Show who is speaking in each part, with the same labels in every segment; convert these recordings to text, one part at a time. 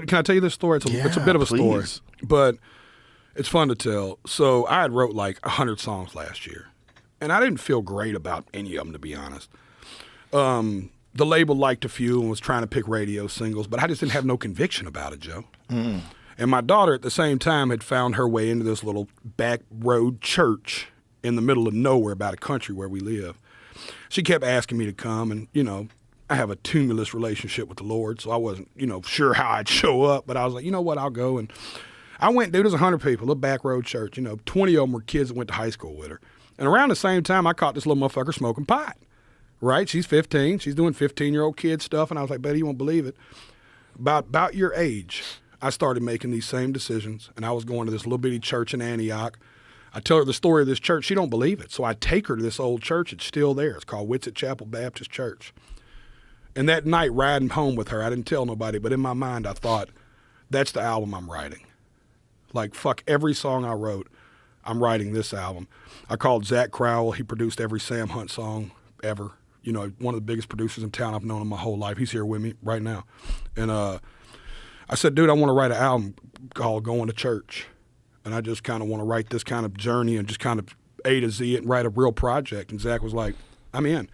Speaker 1: Can I tell you this story? It's a bit of a story, but it's fun to tell. So I had wrote like 100 songs last year, and I didn't feel great about any of them, to be honest. The label liked a few and was trying to pick radio singles, but I just didn't have no conviction about it, Joe. Mm. And my daughter at the same time had found her way into this little back road church in the middle of nowhere, about a country where we live. She kept asking me to come, and, you know, I have a tumultuous relationship with the Lord, so I wasn't, you know, sure how I'd show up, but I was like, you know what, I'll go. And I went, dude, there's 100 people, a little back road church, you know, 20 of them were kids that went to high school with her. And around the same time, I caught this little motherfucker smoking pot, right? She's 15, she's doing 15-year-old kid stuff, and I was like, buddy, you won't believe it. About your age, I started making these same decisions, and I was going to this little bitty church in Antioch. I tell her the story of this church. She don't believe it. So I take her to this old church. It's still there. It's called Witsit Chapel Baptist Church. And that night, riding home with her, I didn't tell nobody, but in my mind, I thought, that's the album I'm writing. Like, fuck every song I wrote, I'm writing this album. I called Zach Crowell. He produced every Sam Hunt song ever. You know, one of the biggest producers in town. I've known him my whole life. He's here with me right now. And I said, dude, I want to write an album called Going to Church. And I just kind of want to write this kind of journey and just kind of A to Z it and write a real project. And Zach was like, I'm in.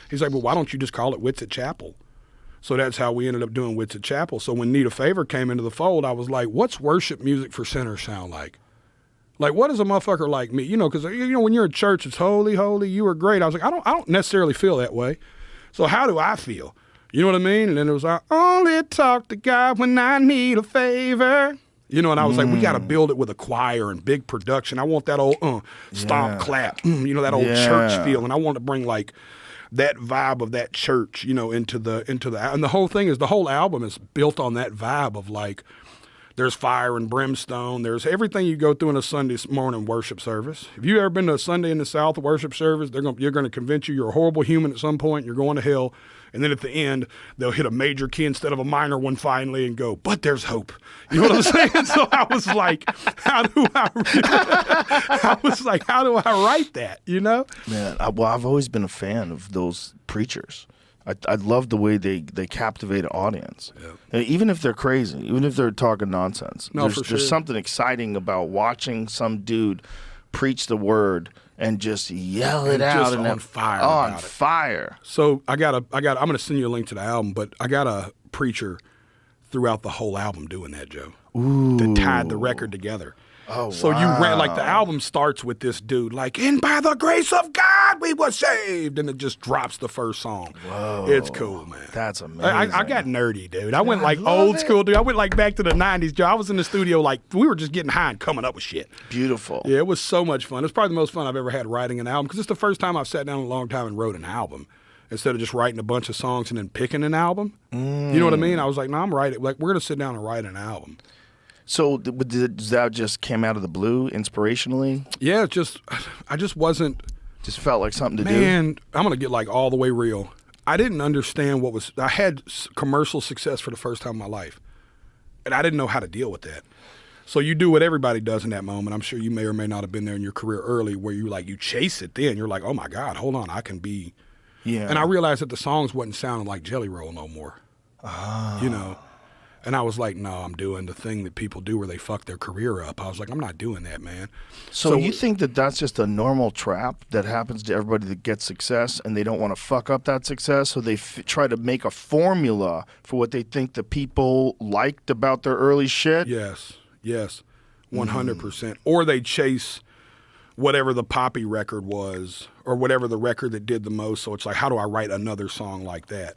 Speaker 1: He's like, well, why don't you just call it Witsit Chapel? So that's how we ended up doing Witsit Chapel. So when Need a Favor came into the fold, I was like, what's worship music for sinners sound like? Like, what does a motherfucker like me? You know, because, you know, when you're in church, it's holy, holy, you are great. I was like, I don't necessarily feel that way. So how do I feel? You know what I mean? And then it was like, only talk to God when I need a favor. You know, and I was like, we got to build it with a choir and big production. I want that old stomp, clap, you know, that old church feel. And I want to bring like that vibe of that church, you know, into the, and the whole thing is, the whole album is built on that vibe of like, there's fire and brimstone. There's everything you go through in a Sunday morning worship service. If you've ever been to a Sunday in the South worship service, you're going to convince you're a horrible human at some point. You're going to hell. And then at the end, they'll hit a major key instead of a minor one finally and go, but there's hope. You know what I'm saying? So I was like, how do I write that, you know?
Speaker 2: Man, I've always been a fan of those preachers. I love the way they captivate an audience. Yeah. Even if they're crazy, even if they're talking nonsense.
Speaker 1: No,
Speaker 2: there's something exciting about watching some dude preach the word and just yell it out
Speaker 1: and on fire.
Speaker 2: On fire.
Speaker 1: So I'm gonna send you a link to the album, but I got a preacher throughout the whole album doing that, Joe.
Speaker 2: Ooh.
Speaker 1: That tied the record together.
Speaker 2: Oh,
Speaker 1: so
Speaker 2: wow.
Speaker 1: you ran, like, the album starts with this dude, like, and by the grace of God we were saved, and it just drops the first song.
Speaker 2: Whoa.
Speaker 1: It's cool, man.
Speaker 2: That's amazing.
Speaker 1: I got nerdy, dude. I went like old school, dude. I went like back to the 90s, Joe. I was in the studio, like, we were just getting high and coming up with shit.
Speaker 2: Beautiful.
Speaker 1: Yeah, it was so much fun. It's probably the most fun I've ever had writing an album, because it's the first time I've sat down in a long time and wrote an album instead of just writing a bunch of songs and then picking an album. You know what I mean? I was like, no, I'm writing. Like, we're going to sit down and write an album.
Speaker 2: So that just came out of the blue, inspirationally?
Speaker 1: Yeah, I just wasn't.
Speaker 2: Just felt like something to do?
Speaker 1: Man, I'm going to get like all the way real. I didn't understand I had commercial success for the first time in my life. And I didn't know how to deal with that. So you do what everybody does in that moment. I'm sure you may or may not have been there in your career early where you chase it then. You're like, oh my God, hold on, I can be.
Speaker 2: Yeah.
Speaker 1: And I realized that the songs wasn't sounding like Jelly Roll no more. You know. And I was like, no, I'm doing the thing that people do where they fuck their career up. I was like, I'm not doing that, man.
Speaker 2: So you think that that's just a normal trap that happens to everybody that gets success, and they don't want to fuck up that success, so they try to make a formula for what they think the people liked about their early shit?
Speaker 1: Yes, 100%. Or they chase whatever the poppy record was or whatever the record that did the most. So it's like, how do I write another song like that?